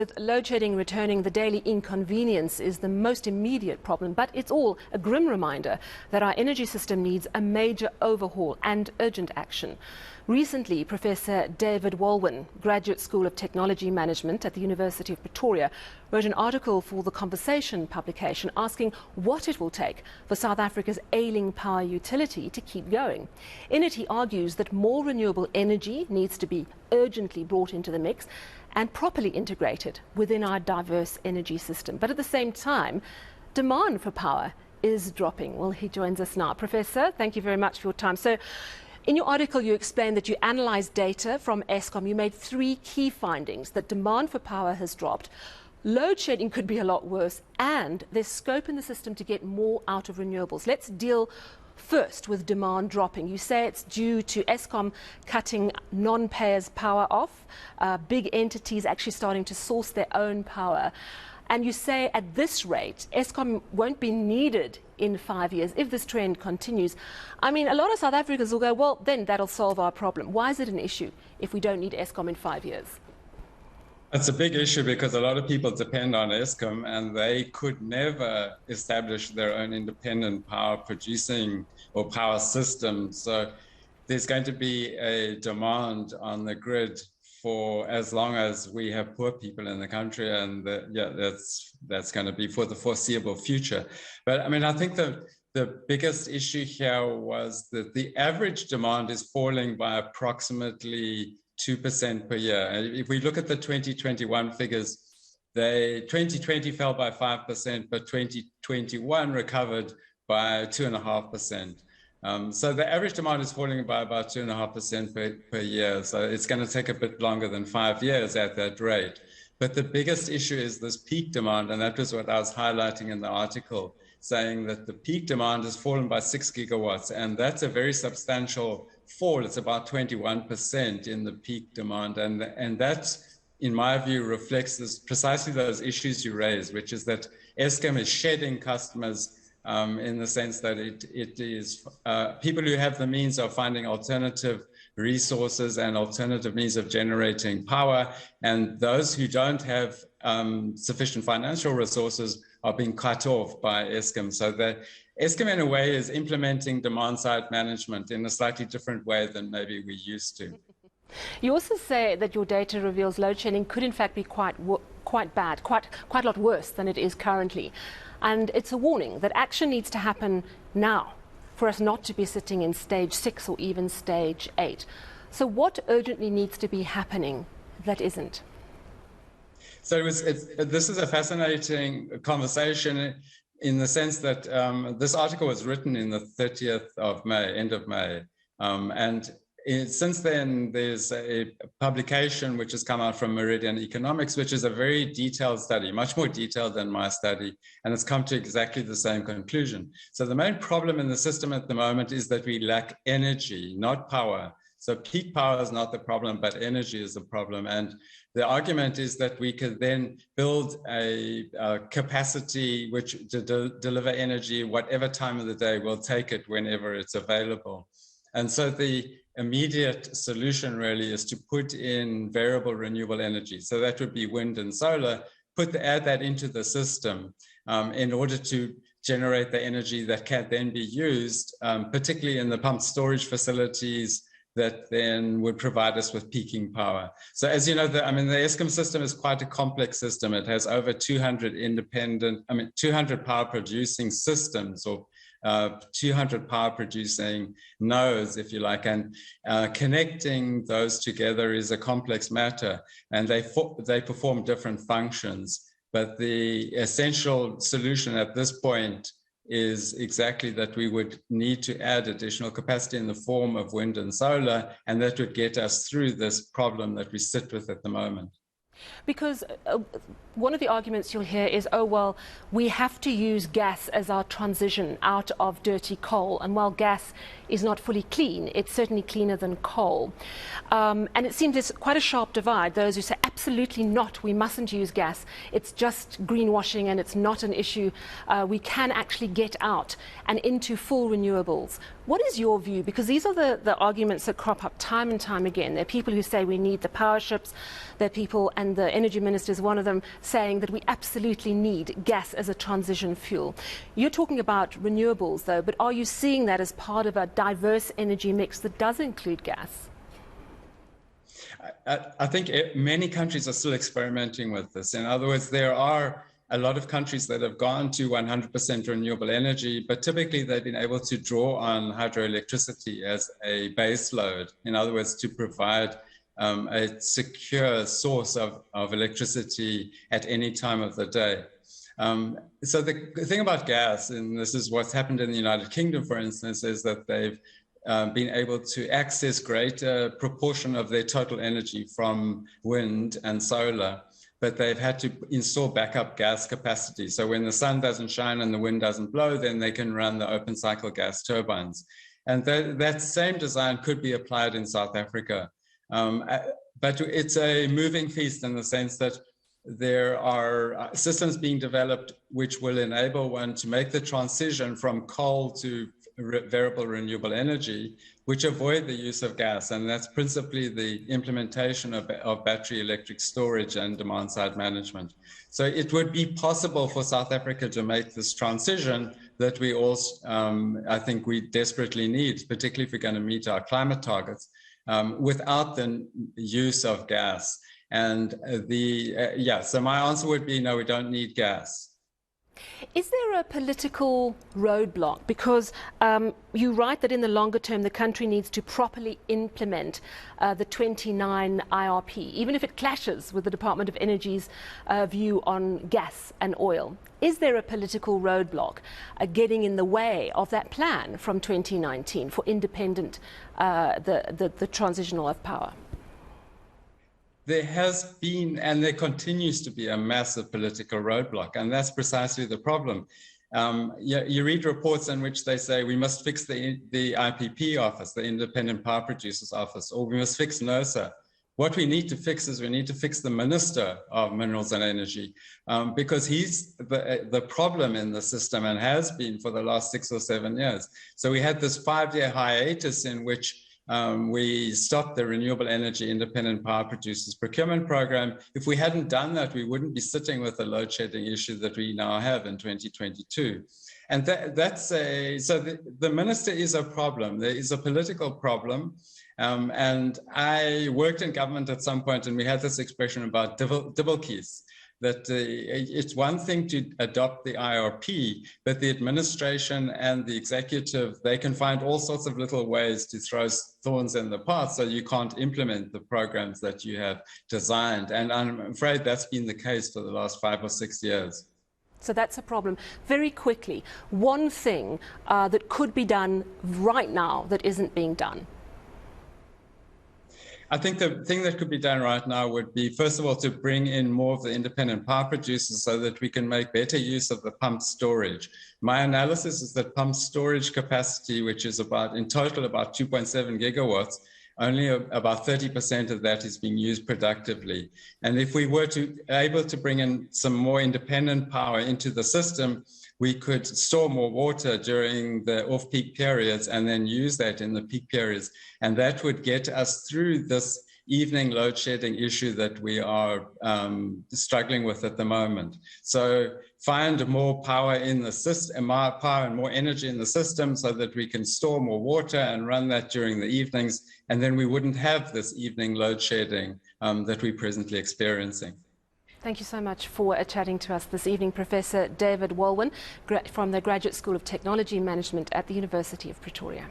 With load shedding returning, the daily inconvenience is the most immediate problem, but it's all a grim reminder that our energy system needs a major overhaul and urgent action. Recently, Professor David Walwyn, Graduate School of Technology Management at the University of Pretoria, wrote an article for The Conversation publication asking what it will take for South Africa's ailing power utility to keep going. In it, he argues that more renewable energy needs to be urgently brought into the mix and properly integrated within our diverse energy system. But at the same time, demand for power is dropping. Well, he joins us now. Professor, thank you very much for your time. So, in your article, you explained that you analysed data from Eskom. You made three key findings: that demand for power has dropped, load shedding could be a lot worse, and there's scope in the system to get more out of renewables. Let's deal first with demand dropping. You say it's due to Eskom cutting non-payers' power off, big entities actually starting to source their own power. And you say at this rate, Eskom won't be needed in 5 years if this trend continues. I mean, a lot of South Africans will go, well, then that'll solve our problem. Why is it an issue if we don't need Eskom in 5 years? It's a big issue because a lot of people depend on Eskom, and they could never establish their own independent power producing or power system. So there's going to be a demand on the grid for as long as we have poor people in the country, and that's going to be for the foreseeable future. But I mean, I think the biggest issue here was that the average demand is falling by approximately 2% per year. And if we look at the 2021 figures, 2020 fell by 5%, but 2021 recovered by 2.5%. So the average demand is falling by about 2.5% per year. So it's going to take a bit longer than 5 years at that rate. But the biggest issue is this peak demand, and that was what I was highlighting in the article, saying that the peak demand has fallen by 6 gigawatts, and that's a very substantial fall. It's about 21% in the peak demand, and that, in my view, reflects precisely those issues you raised, which is that Eskom is shedding customers in the sense that it is people who have the means of finding alternative resources and alternative means of generating power, and those who don't have sufficient financial resources are being cut off by Eskom. So that Eskom, in a way, is implementing demand-side management in a slightly different way than maybe we used to. You also say that your data reveals load shedding could in fact be quite bad, quite a lot worse than it is currently. And it's a warning that action needs to happen now for us not to be sitting in stage 6 or even stage 8. So what urgently needs to be happening that isn't? So this is a fascinating conversation in the sense that this article was written in the 30th of May, end of May. Since then, there's a publication which has come out from Meridian Economics, which is a very detailed study, much more detailed than my study, and it's come to exactly the same conclusion. So the main problem in the system at the moment is that we lack energy, not power. So peak power is not the problem, but energy is the problem. And the argument is that we could then build a capacity which to deliver energy whatever time of the day. We'll take it whenever it's available. And so the immediate solution really is to put in variable renewable energy. So that would be wind and solar, add that into the system in order to generate the energy that can then be used, particularly in the pumped storage facilities that then would provide us with peaking power. So as you know, the Eskom system is quite a complex system. It has over 200 200 power producing systems, or 200 power producing nodes, if you like, and connecting those together is a complex matter, and they perform different functions. But the essential solution at this point is exactly that we would need to add additional capacity in the form of wind and solar, and that would get us through this problem that we sit with at the moment. Because one of the arguments you'll hear is, oh, well, we have to use gas as our transition out of dirty coal. And while gas is not fully clean, it's certainly cleaner than coal. And it seems there's quite a sharp divide. Those who say, absolutely not, we mustn't use gas. It's just greenwashing and it's not an issue. We can actually get out and into full renewables. What is your view? Because these are the arguments that crop up time and time again. There are people who say we need the power ships. There are people, and and the Energy Minister is one of them, saying that we absolutely need gas as a transition fuel. You're talking about renewables, though, but are you seeing that as part of a diverse energy mix that does include gas? I think many countries are still experimenting with this. In other words, there are a lot of countries that have gone to 100% renewable energy, but typically they've been able to draw on hydroelectricity as a base load. In other words, to provide a secure source of electricity at any time of the day. So the thing about gas, and this is what's happened in the United Kingdom, for instance, is that they've been able to access greater proportion of their total energy from wind and solar, but they've had to install backup gas capacity. So when the sun doesn't shine and the wind doesn't blow, then they can run the open cycle gas turbines. And that same design could be applied in South Africa. But it's a moving feast in the sense that there are systems being developed which will enable one to make the transition from coal to variable renewable energy, which avoid the use of gas. And that's principally the implementation of battery electric storage and demand side management. So it would be possible for South Africa to make this transition that we also, I think we desperately need, particularly if we're going to meet our climate targets, without the use of gas. And so my answer would be no, we don't need gas. Is there a political roadblock? Because you write that in the longer term, the country needs to properly implement the 29 IRP, even if it clashes with the Department of Energy's view on gas and oil. Is there a political roadblock getting in the way of that plan from 2019 for independent, the transitional of power? There has been, and there continues to be, a massive political roadblock, and that's precisely the problem. You read reports in which they say we must fix the IPP office, the Independent Power Producers Office, or we must fix NERSA. What we need to fix is we need to fix the Minister of Minerals and Energy, because he's the problem in the system and has been for the last 6 or 7 years. So we had this 5-year hiatus in which we stopped the Renewable Energy Independent Power Producers Procurement Program. If we hadn't done that, we wouldn't be sitting with the load shedding issue that we now have in 2022. And the minister is a problem. There is a political problem. And I worked in government at some point, and we had this expression about double keys, that it's one thing to adopt the IRP, but the administration and the executive, they can find all sorts of little ways to throw thorns in the path so you can't implement the programs that you have designed. And I'm afraid that's been the case for the last 5 or 6 years. So that's a problem. Very quickly, one thing that could be done right now that isn't being done. I think the thing that could be done right now would be, first of all, to bring in more of the independent power producers so that we can make better use of the pumped storage. My analysis is that pumped storage capacity, which is in total about 2.7 gigawatts, only about 30% of that is being used productively. And if we were able to bring in some more independent power into the system, we could store more water during the off-peak periods and then use that in the peak periods. And that would get us through this evening load shedding issue that we are struggling with at the moment. So find more power in the system, more power and more energy in the system so that we can store more water and run that during the evenings. And then we wouldn't have this evening load shedding that we're presently experiencing. Thank you so much for chatting to us this evening, Professor David Walwyn from the Graduate School of Technology Management at the University of Pretoria.